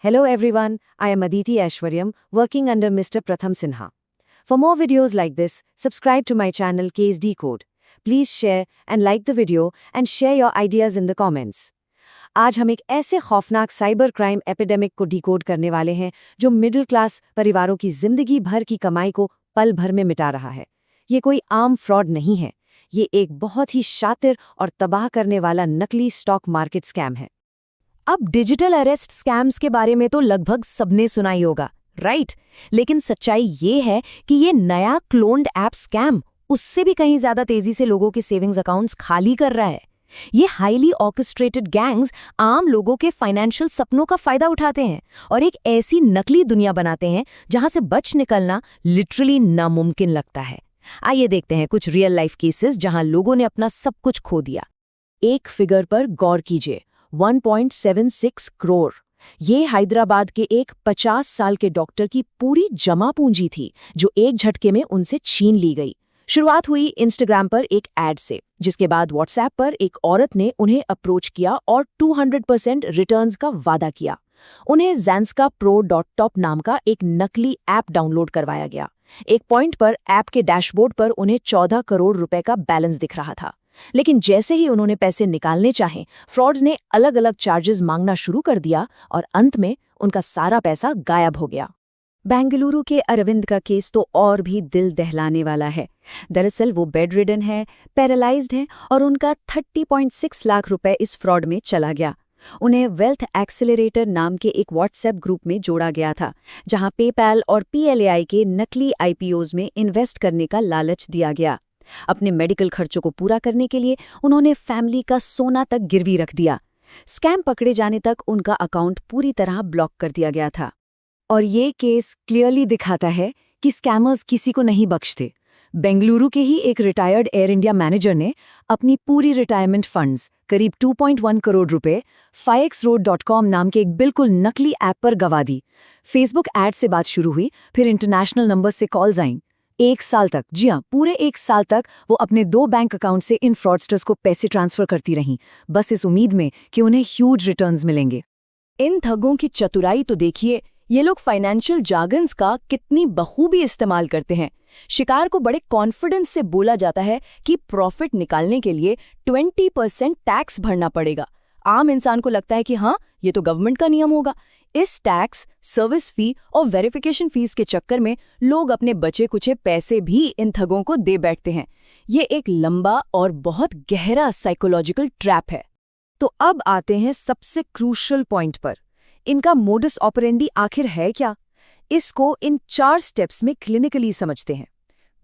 Hello everyone, I am Aditi Aishwaryam, working under Mr. Pratham Sinha. For more videos like this, subscribe to my channel Case Decode. Please share and like the video and share your ideas in the comments. आज हम एक ऐसे खौफनाक cyber crime epidemic को decode करने वाले हैं जो मिडिल क्लास परिवारों की जिंदगी भर की कमाई को पल भर में मिटा रहा है। ये कोई आम फ्रॉड नहीं है, ये एक बहुत ही शातिर और तबाह करने वाला नकली स्टॉक मार्केट स्कैम है। अब डिजिटल अरेस्ट स्कैम्स के बारे में तो लगभग सबने सुना ही होगा, राइट? लेकिन सच्चाई ये है कि ये नया क्लोन्ड ऐप स्कैम उससे भी कहीं ज्यादा तेजी से लोगों के सेविंग्स अकाउंट्स खाली कर रहा है। ये हाईली ऑर्केस्ट्रेटेड गैंग्स आम लोगों के फाइनेंशियल सपनों का फायदा उठाते हैं और एक ऐसी नकली दुनिया बनाते हैं जहां से बच निकलना लिटरली नामुमकिन लगता है। आइए देखते हैं कुछ रियल लाइफ केसेस जहां लोगों ने अपना सब कुछ खो दिया। एक फिगर पर गौर कीजिए, 1.76 करोड़। ये हैदराबाद के एक 50 साल के डॉक्टर की पूरी जमा पूंजी थी जो एक झटके में उनसे छीन ली गई। शुरुआत हुई इंस्टाग्राम पर एक ऐड से, जिसके बाद व्हाट्सएप पर एक औरत ने उन्हें अप्रोच किया और 200% रिटर्न्स का वादा किया। उन्हें ज़ैंस्का Pro.top नाम का एक नकली ऐप डाउनलोड करवाया गया। एक पॉइंट पर ऐप के डैशबोर्ड पर उन्हें 14 करोड़ रुपए का बैलेंस दिख रहा था। लेकिन जैसे ही उन्होंने पैसे निकालने चाहे, फ्रॉड्स ने अलग अलग चार्जेस मांगना शुरू कर दिया और अंत में उनका सारा पैसा गायब हो गया। बेंगलुरु के अरविंद का केस तो और भी दिल दहलाने वाला है। दरअसल वो बेड रिडन है, पैरालाइज्ड है और उनका 30.6 लाख रुपए इस फ्रॉड में चला गया। उन्हें वेल्थ एक्सेलरेटर नाम के एक व्हाट्सएप ग्रुप में जोड़ा गया था, जहां पेपैल और PLAI के नकली IPOs में इन्वेस्ट करने का लालच दिया गया। अपने मेडिकल खर्चों को पूरा करने के लिए उन्होंने फैमिली का सोना तक गिरवी रख दिया। स्कैम पकड़े जाने तक उनका अकाउंट पूरी तरह ब्लॉक कर दिया गया था। और ये केस क्लियरली दिखाता है कि स्कैमर्स किसी को नहीं बख्शते। बेंगलुरु के ही एक रिटायर्ड एयर इंडिया मैनेजर ने अपनी पूरी रिटायरमेंट फंड्स, करीब 2.1 करोड़ रुपए, 5xroad.com नाम के एक बिल्कुल नकली ऐप पर गंवा दी। फेसबुक ऐड से बात शुरू हुई, फिर इंटरनेशनल नंबर से कॉल्स आईं। 1 साल तक, जी हाँ, पूरे 1 साल तक वो अपने 2 बैंक अकाउंट से इन फ्रॉडस्टर्स को पैसे ट्रांसफर करती रहीं, बस इस उम्मीद में कि उन्हें ह्यूज रिटर्न्स मिलेंगे। इन ठगों की चतुराई तो देखिए, ये लोग फाइनेंशियल जार्गन्स का कितनी बखूबी इस्तेमाल करते हैं। शिकार को बड़े कॉन्फिडेंस से बोला जाता है कि प्रॉफिट निकालने के लिए 20% टैक्स भरना पड़ेगा। आम इंसान को लगता है कि हाँ, ये तो गवर्नमेंट का नियम होगा। इस टैक्स, सर्विस फी और वेरिफिकेशन फीस के चक्कर में लोग अपने बचे कुचे पैसे भी इन ठगों को दे बैठते हैं। ये एक लंबा और बहुत गहरा साइकोलॉजिकल ट्रैप है। तो अब आते हैं सबसे क्रूशियल पॉइंट पर। इनका मोडस ऑपरेंडी आखिर है क्या? इसको इन 4 स्टेप्स में क्लिनिकली समझते हैं।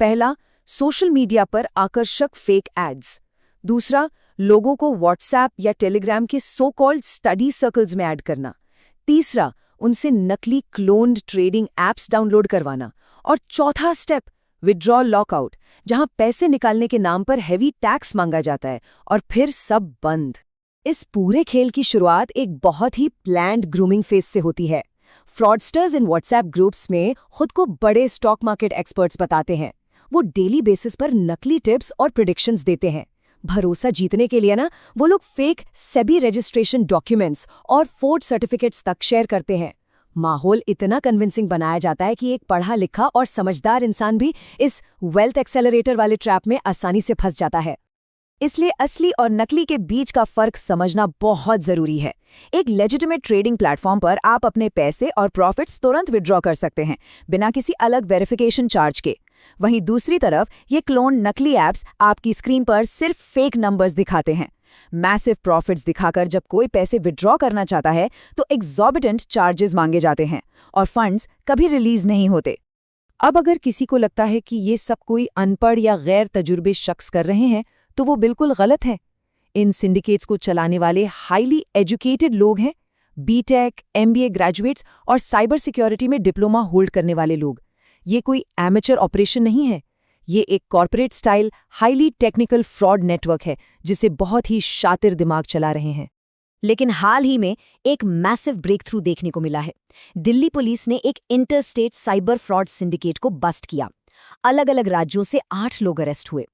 पहला, सोशल मीडिया पर आकर्षक फेक एड्स। दूसरा, लोगों को व्हाट्सएप या टेलीग्राम के सो कॉल्ड स्टडी सर्कल्स में ऐड करना। तीसरा, उनसे नकली क्लोन्ड ट्रेडिंग ऐप्स डाउनलोड करवाना। और चौथा स्टेप, विड्रॉल लॉकआउट, जहां पैसे निकालने के नाम पर हेवी टैक्स मांगा जाता है और फिर सब बंद। इस पूरे खेल की शुरुआत एक बहुत ही प्लान्ड ग्रूमिंग फेज से होती है। फ्रॉडस्टर्स इन व्हाट्सएप ग्रुप्स में खुद को बड़े स्टॉक मार्केट एक्सपर्ट्स बताते हैं। वो डेली बेसिस पर नकली टिप्स और प्रेडिक्शंस देते हैं। भरोसा जीतने के लिए ना, वो लोग फेक सेबी रजिस्ट्रेशन डॉक्यूमेंट्स और फोर्ड सर्टिफिकेट्स तक शेयर करते हैं। माहौल इतना कन्विंसिंग बनाया जाता है कि एक पढ़ा लिखा और समझदार इंसान भी इस वेल्थ एक्सेलरेटर वाले ट्रैप में आसानी से फंस जाता है। इसलिए असली और नकली के बीच का फर्क समझना बहुत जरूरी है। एक लेजिटिमेट ट्रेडिंग प्लेटफॉर्म पर आप अपने पैसे और प्रॉफिट्स तुरंत विड्रॉ कर सकते हैं, बिना किसी अलग वेरिफिकेशन चार्ज के। वहीं दूसरी तरफ ये क्लोन नकली ऐप्स आपकी स्क्रीन पर सिर्फ फेक नंबर्स दिखाते हैं। मैसिव प्रॉफिट्स दिखाकर जब कोई पैसे विड्रॉ करना चाहता है तो एक्सॉर्बिटेंट चार्जेस मांगे जाते हैं और फंड्स कभी रिलीज नहीं होते। अब अगर किसी को लगता है कि ये सब कोई अनपढ़ या गैर तजुर्बे शख्स कर रहे हैं, तो वो बिल्कुल गलत है। इन सिंडिकेट्स को चलाने वाले हाईली एजुकेटेड लोग हैं, BTech, MBA ग्रेजुएट्स और साइबर सिक्योरिटी में डिप्लोमा होल्ड करने वाले लोग। ये कोई एमेचर ऑपरेशन नहीं है, ये एक corporate style highly technical fraud network है जिसे बहुत ही शातिर दिमाग चला रहे हैं। लेकिन हाल ही में एक मैसिव ब्रेक थ्रू देखने को मिला है। दिल्ली पुलिस ने एक इंटरस्टेट साइबर फ्रॉड सिंडिकेट को बस्ट किया। अलग अलग राज्यों से 8 लोग अरेस्ट हुए।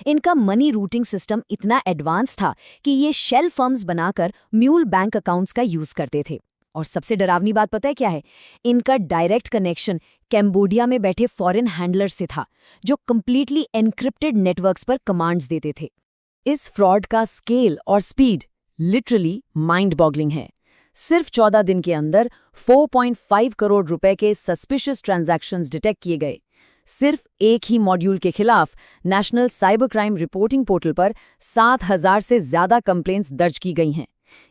इनका मनी रूटिंग सिस्टम इतना एडवांस था कि ये शेल फर्म्स बनाकर म्यूल बैंक अकाउंट्स का यूज करते थे और सबसे डरावनी बात पता है क्या है? इनका डायरेक्ट कनेक्शन कैम्बोडिया में बैठे फॉरेन हैंडलर से था, जो कंप्लीटली एन्क्रिप्टेड नेटवर्क्स पर कमांड्स देते थे। इस फ्रॉड का स्केल और स्पीड लिटरली माइंड बॉगलिंग है। सिर्फ 14 दिन के अंदर 4.5 करोड़ रुपए के सस्पिशियस ट्रांजैक्शंस डिटेक्ट किए गए। सिर्फ एक ही मॉड्यूल के खिलाफ national cyber crime reporting portal पर 7,000 से ज्यादा कंप्लेंट्स दर्ज की गई हैं।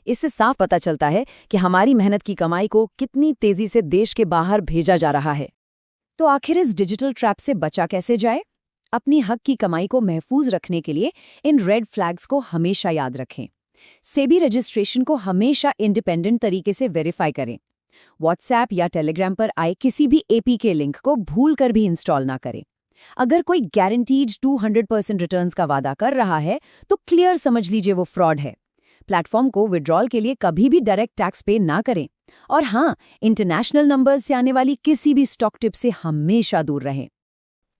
इससे साफ पता चलता है कि हमारी मेहनत की कमाई को कितनी तेजी से देश के बाहर भेजा जा रहा है। तो आखिर इस डिजिटल ट्रैप से बचा कैसे जाए? अपनी हक की कमाई को महफूज रखने के लिए इन रेड फ्लैग्स को हमेशा याद रखें। सेबी रजिस्ट्रेशन को हमेशा इंडिपेंडेंट तरीके से वेरीफाई करें। व्हाट्सएप या टेलीग्राम पर आए किसी भी एपीके लिंक को भूलकर भी इंस्टॉल ना करें। अगर कोई गारंटीड 200% रिटर्न्स का वादा कर रहा है तो क्लियर समझ लीजिए वो फ्रॉड है। प्लेटफॉर्म को विड्रॉल के लिए कभी भी डायरेक्ट टैक्स पे ना करें। और हाँ, इंटरनेशनल नंबर्स से आने वाली किसी भी स्टॉक टिप से हमेशा दूर रहें।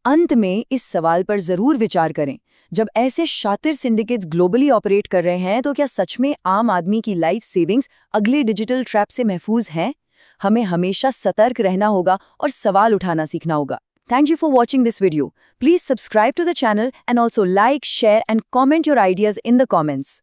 अंत में इस सवाल पर जरूर विचार करें, जब ऐसे शातिर सिंडिकेट्स ग्लोबली ऑपरेट कर रहे हैं तो क्या सच में आम आदमी की लाइफ सेविंग्स अगले डिजिटल ट्रैप से महफूज हैं? हमें हमेशा सतर्क रहना होगा और सवाल उठाना सीखना होगा। Thank you for watching this video. Please subscribe to the channel and also like, share and comment your ideas in the comments.